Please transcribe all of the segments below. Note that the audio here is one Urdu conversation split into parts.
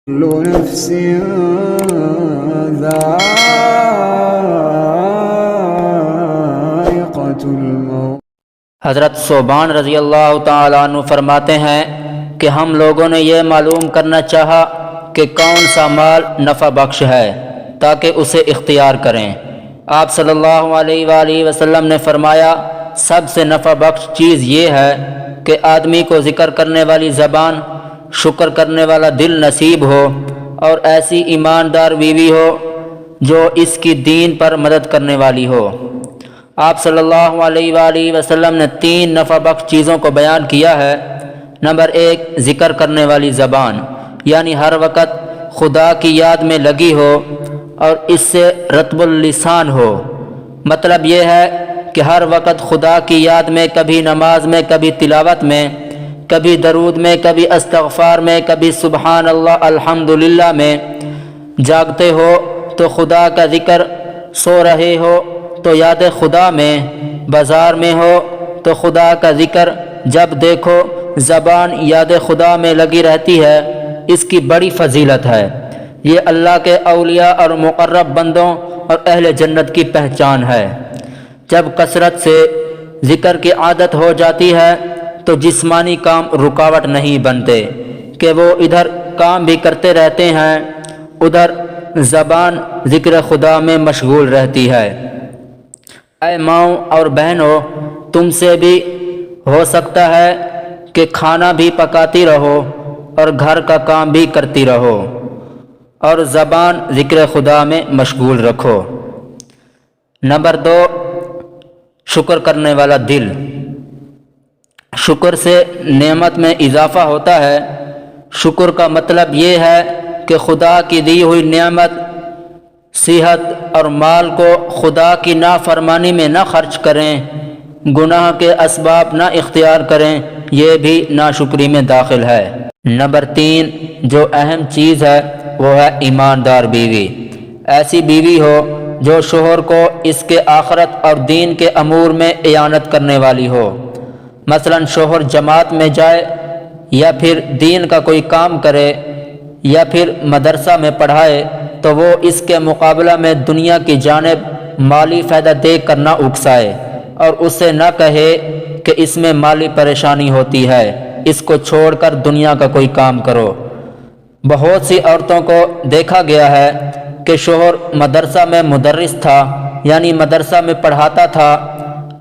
كل نفس ذائقة الموت۔ حضرت ثوبان رضی اللہ تعالیٰ عنہ فرماتے ہیں کہ ہم لوگوں نے یہ معلوم کرنا چاہا کہ کون سا مال نفع بخش ہے تاکہ اسے اختیار کریں۔ آپ صلی اللہ علیہ وآلہ وسلم نے فرمایا، سب سے نفع بخش چیز یہ ہے کہ آدمی کو ذکر کرنے والی زبان، شکر کرنے والا دل نصیب ہو اور ایسی ایماندار بیوی ہو جو اس کی دین پر مدد کرنے والی ہو۔ آپ صلی اللہ علیہ وآلہ وسلم نے 3 نفع بخش چیزوں کو بیان کیا ہے۔ نمبر 1، ذکر کرنے والی زبان، یعنی ہر وقت خدا کی یاد میں لگی ہو اور اس سے رطب اللسان ہو۔ مطلب یہ ہے کہ ہر وقت خدا کی یاد میں، کبھی نماز میں، کبھی تلاوت میں، کبھی درود میں، کبھی استغفار میں، کبھی سبحان اللہ الحمدللہ میں جاگتے ہو تو خدا کا ذکر، سو رہے ہو تو یاد خدا میں، بازار میں ہو تو خدا کا ذکر، جب دیکھو زبان یاد خدا میں لگی رہتی ہے۔ اس کی بڑی فضیلت ہے۔ یہ اللہ کے اولیاء اور مقرب بندوں اور اہل جنت کی پہچان ہے۔ جب کثرت سے ذکر کی عادت ہو جاتی ہے تو جسمانی کام رکاوٹ نہیں بنتے کہ وہ ادھر کام بھی کرتے رہتے ہیں، ادھر زبان ذکر خدا میں مشغول رہتی ہے۔ اے ماؤں اور بہنوں، تم سے بھی ہو سکتا ہے کہ کھانا بھی پکاتی رہو اور گھر کا کام بھی کرتی رہو اور زبان ذکر خدا میں مشغول رکھو۔ نمبر 2، شکر کرنے والا دل۔ شکر سے نعمت میں اضافہ ہوتا ہے۔ شکر کا مطلب یہ ہے کہ خدا کی دی ہوئی نعمت، صحت اور مال کو خدا کی نافرمانی میں نہ خرچ کریں، گناہ کے اسباب نہ اختیار کریں، یہ بھی ناشکری میں داخل ہے۔ نمبر 3، جو اہم چیز ہے وہ ہے ایماندار بیوی۔ ایسی بیوی ہو جو شوہر کو اس کے آخرت اور دین کے امور میں اعانت کرنے والی ہو۔ مثلا شوہر جماعت میں جائے یا پھر دین کا کوئی کام کرے یا پھر مدرسہ میں پڑھائے تو وہ اس کے مقابلہ میں دنیا کی جانب مالی فائدہ دیکھ کر نہ اکسائے اور اسے نہ کہے کہ اس میں مالی پریشانی ہوتی ہے، اس کو چھوڑ کر دنیا کا کوئی کام کرو۔ بہت سی عورتوں کو دیکھا گیا ہے کہ شوہر مدرسہ میں مدرس تھا، یعنی مدرسہ میں پڑھاتا تھا،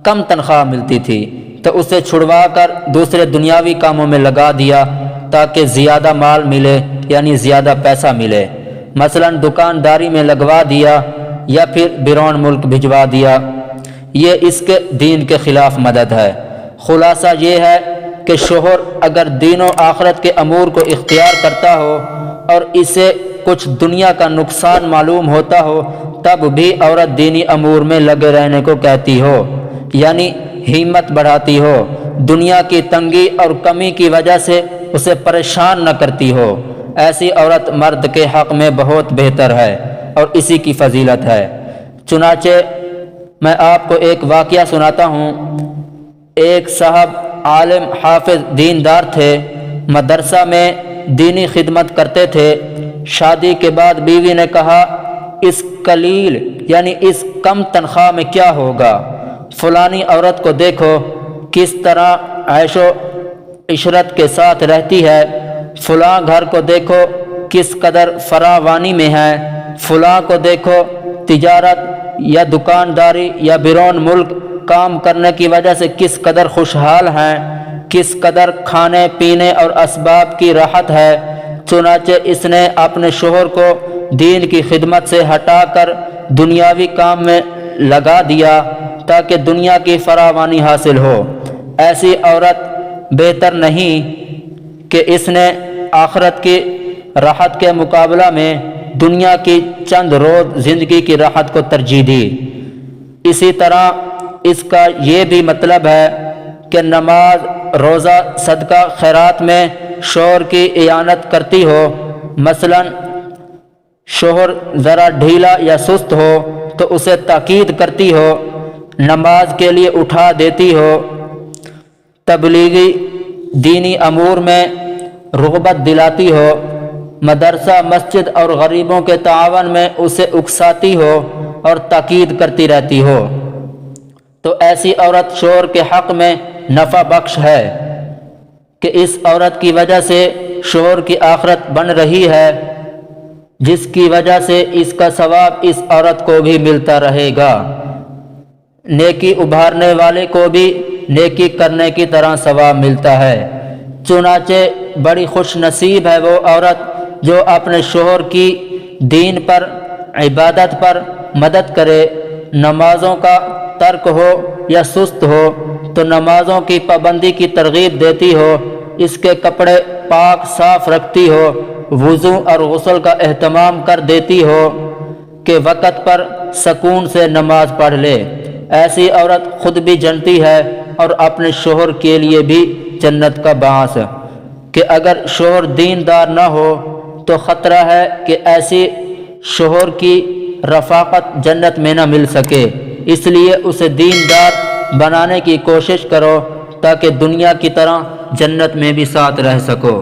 کم تنخواہ ملتی تھی تو اسے چھڑوا کر دوسرے دنیاوی کاموں میں لگا دیا تاکہ زیادہ مال ملے، یعنی زیادہ پیسہ ملے۔ مثلا دکانداری میں لگوا دیا یا پھر بیرون ملک بھجوا دیا۔ یہ اس کے دین کے خلاف مدد ہے۔ خلاصہ یہ ہے کہ شوہر اگر دین و آخرت کے امور کو اختیار کرتا ہو اور اسے کچھ دنیا کا نقصان معلوم ہوتا ہو تب بھی عورت دینی امور میں لگے رہنے کو کہتی ہو، یعنی ہمت بڑھاتی ہو، دنیا کی تنگی اور کمی کی وجہ سے اسے پریشان نہ کرتی ہو۔ ایسی عورت مرد کے حق میں بہت بہتر ہے اور اسی کی فضیلت ہے۔ چنانچہ میں آپ کو ایک واقعہ سناتا ہوں۔ ایک صاحب عالم حافظ دیندار تھے، مدرسہ میں دینی خدمت کرتے تھے۔ شادی کے بعد بیوی نے کہا، اس قلیل یعنی اس کم تنخواہ میں کیا ہوگا؟ فلانی عورت کو دیکھو کس طرح عیش و عشرت کے ساتھ رہتی ہے، فلاں گھر کو دیکھو کس قدر فراوانی میں ہے، فلاں کو دیکھو تجارت یا دکانداری یا بیرون ملک کام کرنے کی وجہ سے کس قدر خوشحال ہیں، کس قدر کھانے پینے اور اسباب کی راحت ہے۔ چنانچہ اس نے اپنے شوہر کو دین کی خدمت سے ہٹا کر دنیاوی کام میں لگا دیا تاکہ دنیا کی فراوانی حاصل ہو۔ ایسی عورت بہتر نہیں کہ اس نے آخرت کی راحت کے مقابلہ میں دنیا کی چند روز زندگی کی راحت کو ترجیح دی۔ اسی طرح اس کا یہ بھی مطلب ہے کہ نماز، روزہ، صدقہ خیرات میں شوہر کی اعانت کرتی ہو۔ مثلا شوہر ذرا ڈھیلا یا سست ہو تو اسے تاکید کرتی ہو، نماز کے لیے اٹھا دیتی ہو، تبلیغی دینی امور میں رغبت دلاتی ہو۔ مدرسہ مسجد اور غریبوں کے تعاون میں اسے اکساتی ہو اور تاکید کرتی رہتی ہو تو ایسی عورت شوہر کے حق میں نفع بخش ہے کہ اس عورت کی وجہ سے شوہر کی آخرت بن رہی ہے، جس کی وجہ سے اس کا ثواب اس عورت کو بھی ملتا رہے گا، نیکی ابھارنے والے کو بھی نیکی کرنے کی طرح ثواب ملتا ہے۔ چنانچہ بڑی خوش نصیب ہے وہ عورت جو اپنے شوہر کی دین پر، عبادت پر مدد کرے، نمازوں کا ترک ہو یا سست ہو تو نمازوں کی پابندی کی ترغیب دیتی ہو، اس کے کپڑے پاک صاف رکھتی ہو، وضو اور غسل کا اہتمام کر دیتی ہو کہ وقت پر سکون سے نماز پڑھ لے۔ ایسی عورت خود بھی جنتی ہے اور اپنے شوہر کے لیے بھی جنت کا باعث کہ اگر شوہر دیندار نہ ہو تو خطرہ ہے کہ ایسی شوہر کی رفاقت جنت میں نہ مل سکے، اس لیے اسے دیندار بنانے کی کوشش کرو تاکہ دنیا کی طرح جنت میں بھی ساتھ رہ سکو۔